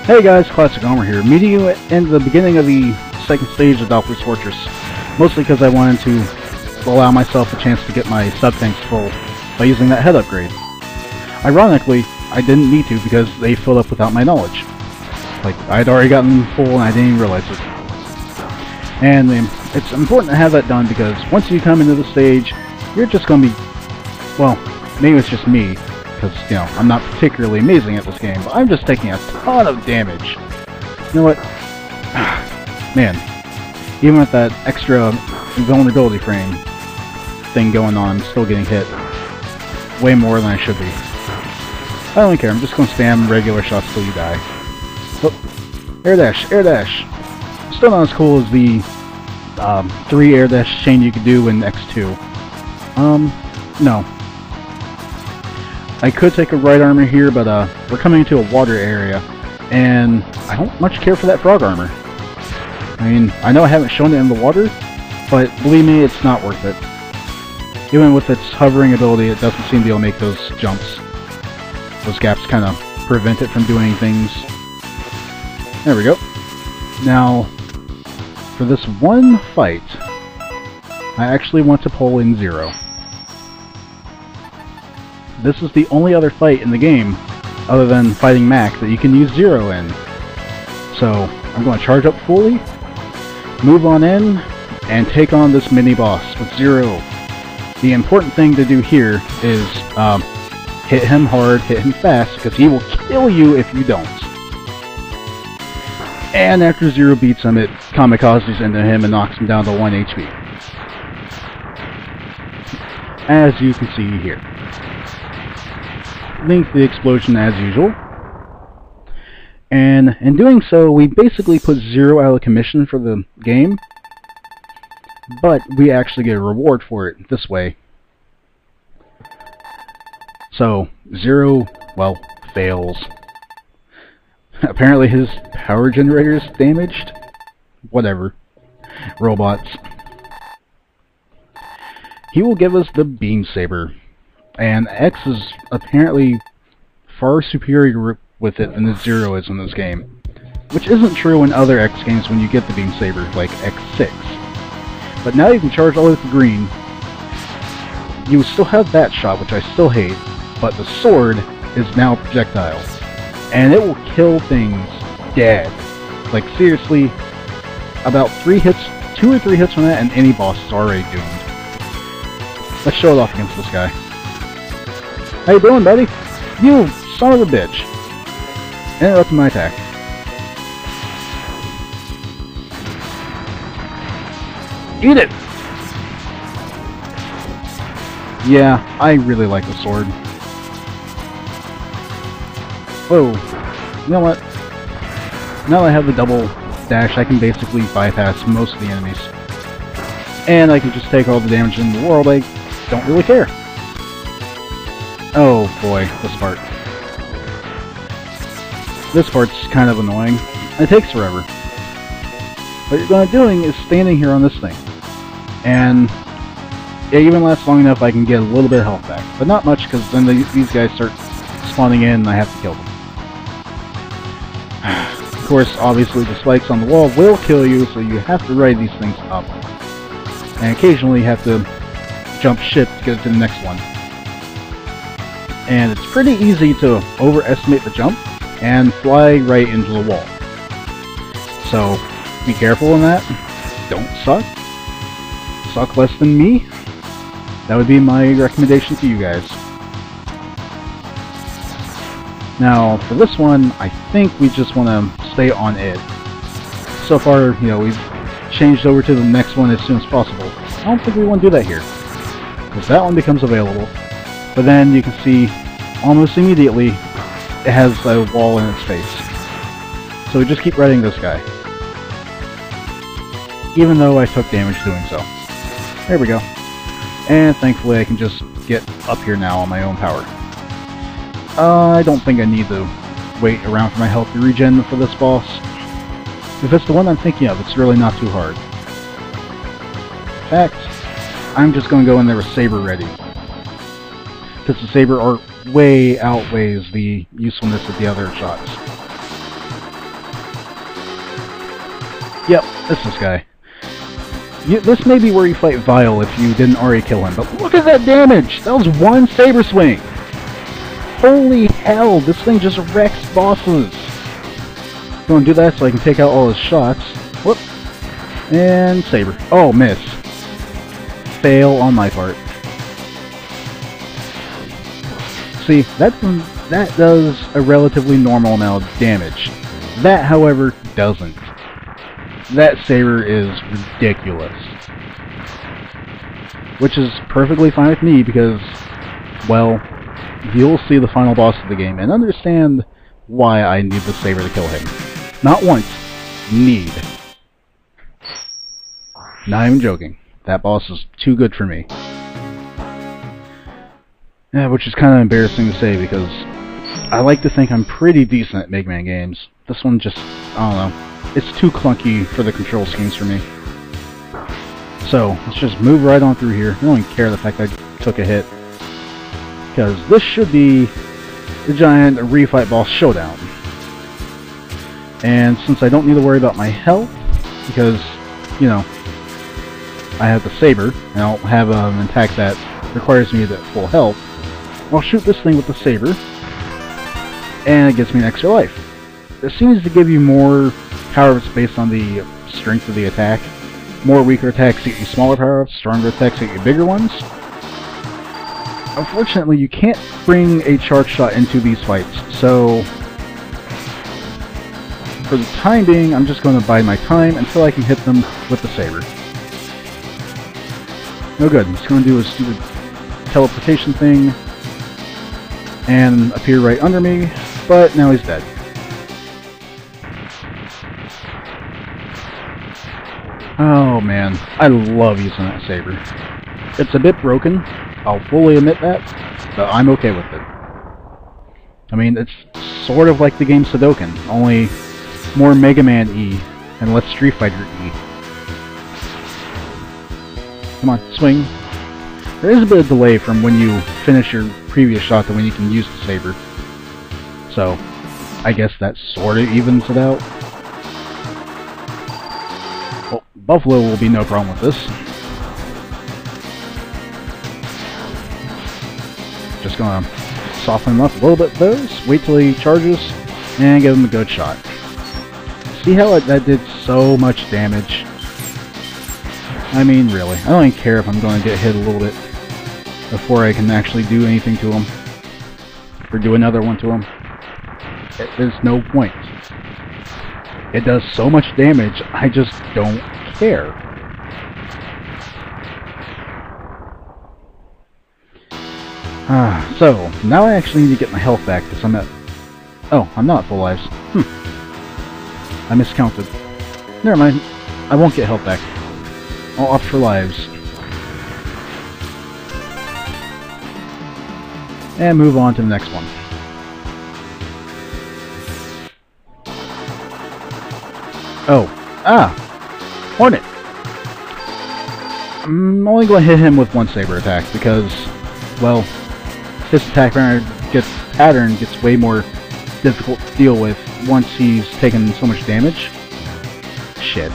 Hey guys, classichomer here, meeting you in the beginning of the second stage of Doppler's Fortress, mostly because I wanted to allow myself a chance to get my sub-tanks full by using that head upgrade. Ironically, I didn't need to because they filled up without my knowledge. Like, I'd already gotten full and I didn't even realize it. And it's important to have that done because once you come into the stage, you're just going to be, well, maybe it's just me, because, you know, I'm not particularly amazing at this game, but I'm just taking a ton of damage. You know what? Man, even with that extra invulnerability frame thing going on, I'm still getting hit way more than I should be. I don't care, I'm just going to spam regular shots till you die. Oh, air dash, air dash. Still not as cool as the 3 air dash chain you could do in X2. No. I could take a right armor here, but we're coming into a water area, and I don't much care for that frog armor. I mean, I know I haven't shown it in the water, but believe me, it's not worth it. Even with its hovering ability, it doesn't seem to be able to make those jumps. Those gaps kind of prevent it from doing things. There we go. Now, for this one fight, I actually want to pull in 0. This is the only other fight in the game, other than fighting Mac, that you can use 0 in. So, I'm going to charge up fully, move on in, and take on this mini-boss with 0. The important thing to do here is hit him hard, hit him fast, because he will kill you if you don't. And after 0 beats him, it kamikazes into him and knocks him down to 1 HP. As you can see here. Link the explosion as usual. And in doing so, we basically put 0 out of commission for the game, but we actually get a reward for it this way. So, 0, well, fails. Apparently his power generator is damaged. Whatever. Robots. He will give us the beam saber. And X is apparently far superior with it than the 0 is in this game. Which isn't true in other X games when you get the beam saber, like X6. But now you can charge all the way to green. You still have that shot, which I still hate, but the sword is now projectile. And it will kill things dead. Like, seriously, about 3 hits, 2 or 3 hits from that, and any boss is already doomed. Let's show it off against this guy. How you doing, buddy? You son of a bitch. Interrupting my attack. Eat it! Yeah, I really like the sword. Whoa. You know what? Now that I have the double dash, I can basically bypass most of the enemies. And I can just take all the damage in the world. I don't really care. Oh boy, this part. This part's kind of annoying. It takes forever. What you're going to be doing is standing here on this thing. And it even lasts long enough I can get a little bit of health back. But not much, because then these guys start spawning in and I have to kill them. Of course, obviously the spikes on the wall will kill you, so you have to ride these things up. And occasionally you have to jump ship to get to the next one. And it's pretty easy to overestimate the jump and fly right into the wall. So, be careful in that. Don't suck. Suck less than me. That would be my recommendation to you guys. Now, for this one, I think we just want to stay on it. So far, you know, we've changed over to the next one as soon as possible. I don't think we want to do that here, because that one becomes available. But then you can see, almost immediately, it has a wall in its face. So we just keep riding this guy. Even though I took damage doing so. There we go. And thankfully I can just get up here now on my own power. I don't think I need to wait around for my health to regen for this boss. If it's the one I'm thinking of, it's really not too hard. In fact, I'm just going to go in there with Saber ready. Because the Saber way outweighs the usefulness of the other shots. Yep, it's this guy. This may be where you fight Vile if you didn't already kill him, but look at that damage! That was one saber swing! Holy hell, this thing just wrecks bosses! I'm gonna do that so I can take out all his shots. Whoop! And saber. Oh, miss. Fail on my part. See, that does a relatively normal amount of damage. That, however, doesn't. That saber is ridiculous. Which is perfectly fine with me because, well, you'll see the final boss of the game and understand why I need the saber to kill him. Not once. Need. Not even joking. That boss is too good for me. Yeah, which is kind of embarrassing to say because I like to think I'm pretty decent at Mega Man games. This one just, I don't know. It's too clunky for the control schemes for me. So, let's just move right on through here. I don't even care the fact I took a hit. Because this should be the giant refight boss showdown. And since I don't need to worry about my health, because, you know, I have the saber, and I don't have an attack that requires me to full health, I'll shoot this thing with the saber, and it gives me an extra life. It seems to give you more power-ups based on the strength of the attack. More weaker attacks get you smaller power-ups, stronger attacks get you bigger ones. Unfortunately, you can't bring a charge shot into these fights, so for the time being, I'm just going to bide my time until I can hit them with the saber. No good. I'm just going to do a stupid teleportation thing and appear right under me, but now he's dead. Oh man, I love using that saber. It's a bit broken, I'll fully admit that, but I'm okay with it. I mean, it's sort of like the game Sudoku, only more Mega Man-y and less Street Fighter-y. Come on, swing. There is a bit of delay from when you finish your previous shot to when you can use the saber. So, I guess that sort of evens it out. Well, Buffalo will be no problem with this. Just gonna soften him up a little bit though, wait till he charges, and give him a good shot. See how that did so much damage? I mean, really, I don't even care if I'm going to get hit a little bit before I can actually do anything to him. Or do another one to him. There's no point. It does so much damage, I just don't care. So, now I actually need to get my health back, because I'm at... Oh, I'm not at full lives. I miscounted. Never mind. I won't get health back. I'll opt for lives. And move on to the next one. Oh. Hornet! I'm only going to hit him with one saber attack because, well, his attack pattern gets way more difficult to deal with once he's taken so much damage. Shit.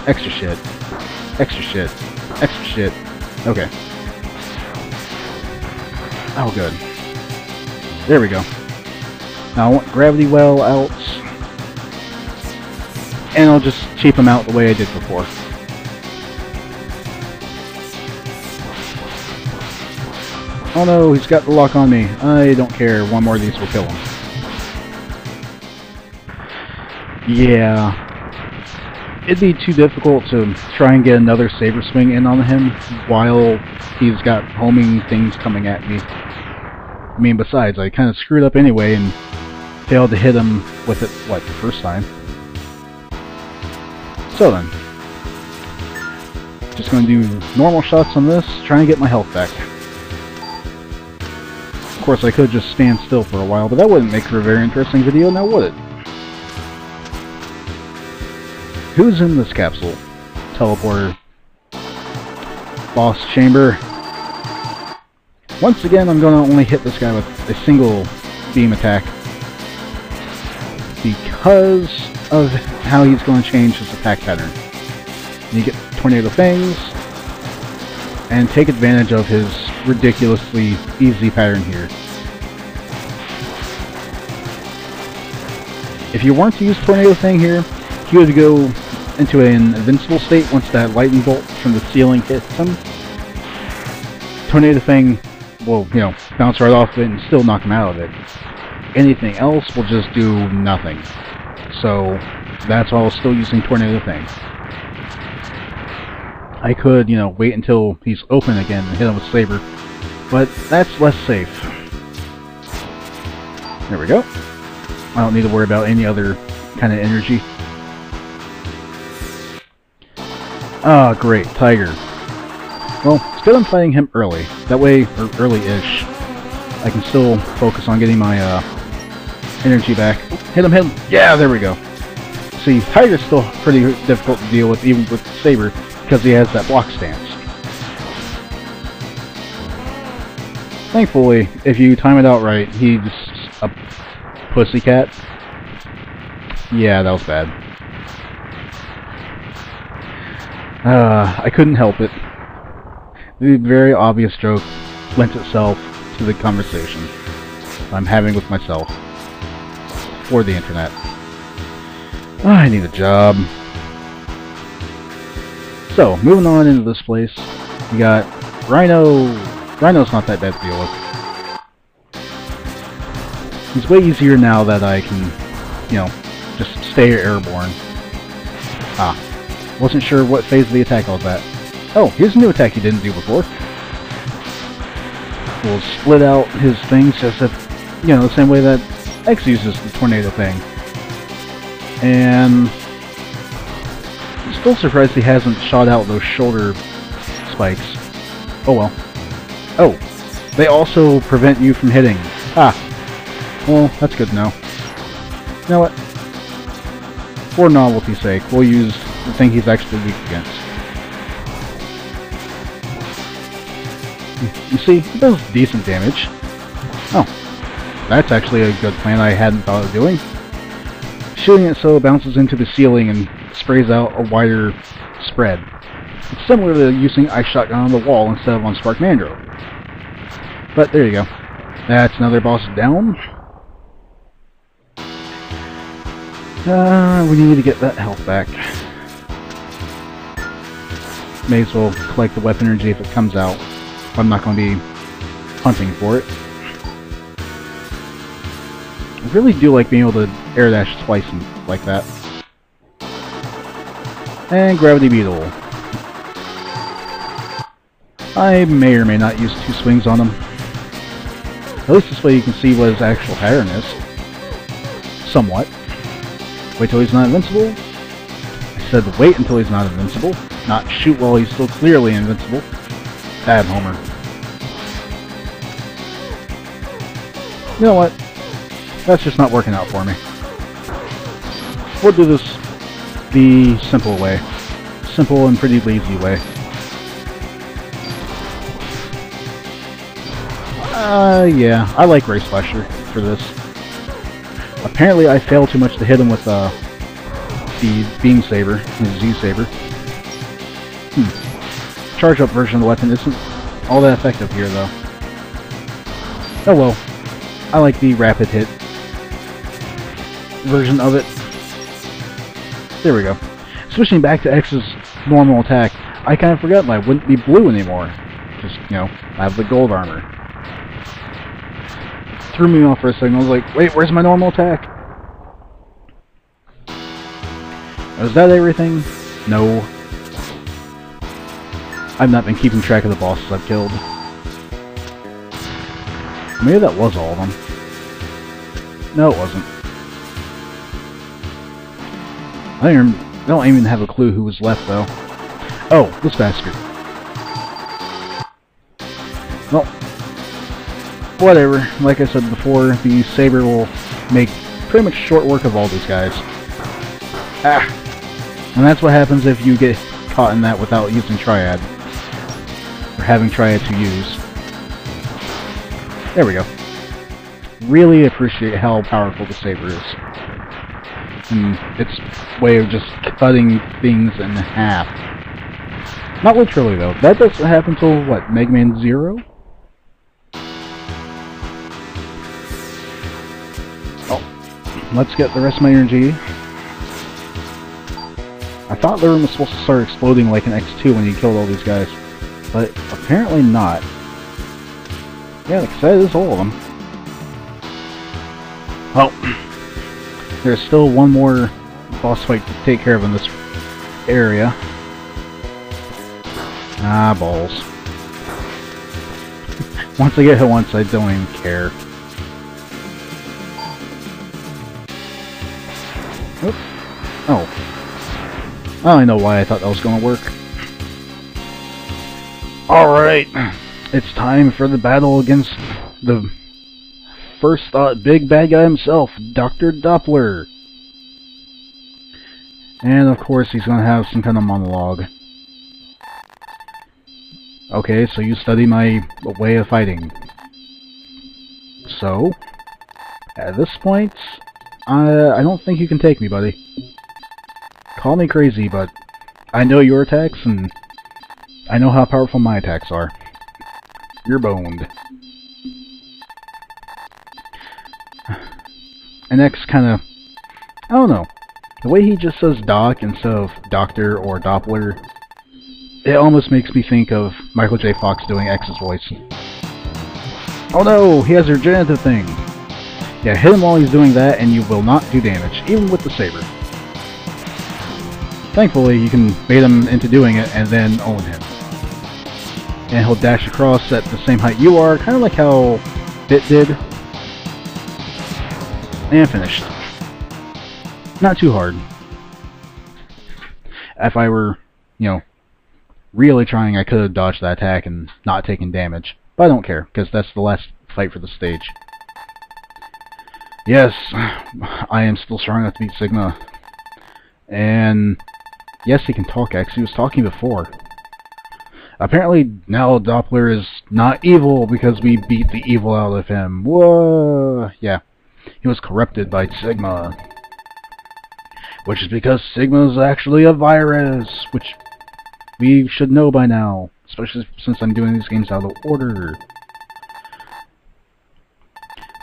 Extra shit. Extra shit. Extra shit. Okay. Oh, good. There we go. Now I want Gravity Well out. And I'll just cheap him out the way I did before. Oh no, he's got the lock on me. I don't care. One more of these will kill him. Yeah. It'd be too difficult to try and get another saber swing in on him while he's got homing things coming at me. I mean, besides, I kind of screwed up anyway and failed to hit him with it, what, the first time? So then, just going to do normal shots on this, try and get my health back. Of course, I could just stand still for a while, but that wouldn't make for a very interesting video, now would it? Who's in this capsule? Teleporter. Boss chamber. Once again, I'm going to only hit this guy with a single beam attack. Because of how he's going to change his attack pattern. You get Tornado Fangs, and take advantage of his ridiculously easy pattern here. If you weren't to use Tornado Fang here, he would go into an invincible state once that lightning bolt from the ceiling hits him. Tornado Fang will, you know, bounce right off it and still knock him out of it. Anything else will just do nothing. So that's why I was still using Tornado Fang. I could, you know, wait until he's open again and hit him with Saber, but that's less safe. There we go. I don't need to worry about any other kind of energy. Ah, great, Tiger. Well, it's good I'm fighting him early. That way, or early-ish, I can still focus on getting my energy back. Hit him! Yeah, there we go. See, Tiger's still pretty difficult to deal with, even with Saber, because he has that block stance. Thankfully, if you time it out right, he's a pussycat. Yeah, that was bad. I couldn't help it. The very obvious joke lent itself to the conversation I'm having with myself for the internet. I need a job. So, moving on into this place, we got Rhino. Rhino's not that bad to deal with. He's way easier now that I can, you know, just stay airborne. Ah, wasn't sure what phase of the attack I was at. Oh, here's a new attack he didn't do before. We'll split out his things just if, you know, the same way that X uses the Tornado Fang. And I'm still surprised he hasn't shot out those shoulder spikes. Oh well. Oh, they also prevent you from hitting. Ah, well, that's good to know. You know what? For novelty's sake, we'll use the thing he's actually weak against. You see, it does decent damage. Oh, that's actually a good plan I hadn't thought of doing. Shooting it so it bounces into the ceiling and sprays out a wider spread. It's similar to using Ice Shotgun on the wall instead of on Spark Mandro. But there you go. That's another boss down. We need to get that health back. May as well collect the weapon energy if it comes out. I'm not going to be hunting for it. I really do like being able to air dash twice like that. And Gravity Beetle. I may or may not use 2 swings on him. At least this way you can see what his actual pattern is. Somewhat. Wait till he's not invincible. I said wait until he's not invincible, not shoot while he's still clearly invincible. Bad Homer. You know what? That's just not working out for me. We'll do this the simple way. Simple and pretty lazy way. Yeah, I like Ray Slasher for this. Apparently I fail too much to hit him with the Beam Saber, the Z Saber. Charge up version of the weapon isn't all that effective here though. Oh well. I like the rapid hit version of it. There we go. Switching back to X's normal attack, I kind of forgot that I wouldn't be blue anymore. Just, you know, I have the gold armor. Threw me off for a second. I was like, wait, where's my normal attack? Is that everything? No. I've not been keeping track of the bosses I've killed. Maybe that was all of them. No, it wasn't. I don't even have a clue who was left, though. Oh, this bastard. Well, whatever. Like I said before, the Saber will make pretty much short work of all these guys. Ah! And that's what happens if you get caught in that without using Triad. Or having Triad to use. There we go. Really appreciate how powerful the Saber is. and its way of just cutting things in half. Not literally, though. That doesn't happen until, what, Mega Man 0? Oh, let's get the rest of my energy. I thought they were supposed to start exploding like an X2 when you killed all these guys, but apparently not. Yeah, like I said, it's all of them. Well, there's still one more boss fight to take care of in this area. Ah, balls. Once I get hit once, I don't even care. Oops. Oh. I don't know why I thought that was going to work. Alright. It's time for the battle against the first big bad guy himself, Dr. Doppler. And of course he's going to have some kind of monologue. Okay, so you study my way of fighting. So, at this point, I don't think you can take me, buddy. Call me crazy, but I know your attacks, and I know how powerful my attacks are. You're boned. And X kind of, I don't know, the way he just says Doc instead of Doctor or Doppler, it almost makes me think of Michael J. Fox doing X's voice. Oh no, he has a regenerative thing. Yeah, hit him while he's doing that and you will not do damage, even with the saber. Thankfully, you can bait him into doing it and then own him. And he'll dash across at the same height you are, kind of like how Bit did. And finished. Not too hard. If I were, you know, really trying, I could have dodged that attack and not taken damage. But I don't care, because that's the last fight for the stage. Yes, I am still strong enough to beat Sigma. And yes, he can talk X. He was talking before. Apparently now Doppler is not evil because we beat the evil out of him. Whoa! Yeah. He was corrupted by Sigma. Which is because Sigma is actually a virus, which we should know by now, especially since I'm doing these games out of order.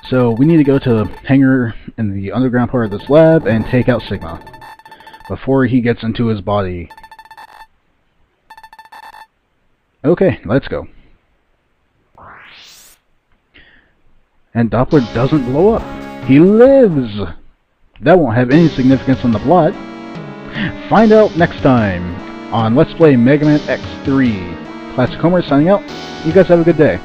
So we need to go to the hangar in the underground part of this lab and take out Sigma before he gets into his body. Okay, let's go. And Doppler doesn't blow up. He lives! That won't have any significance on the plot. Find out next time on Let's Play Mega Man X3. classichomer signing out. You guys have a good day.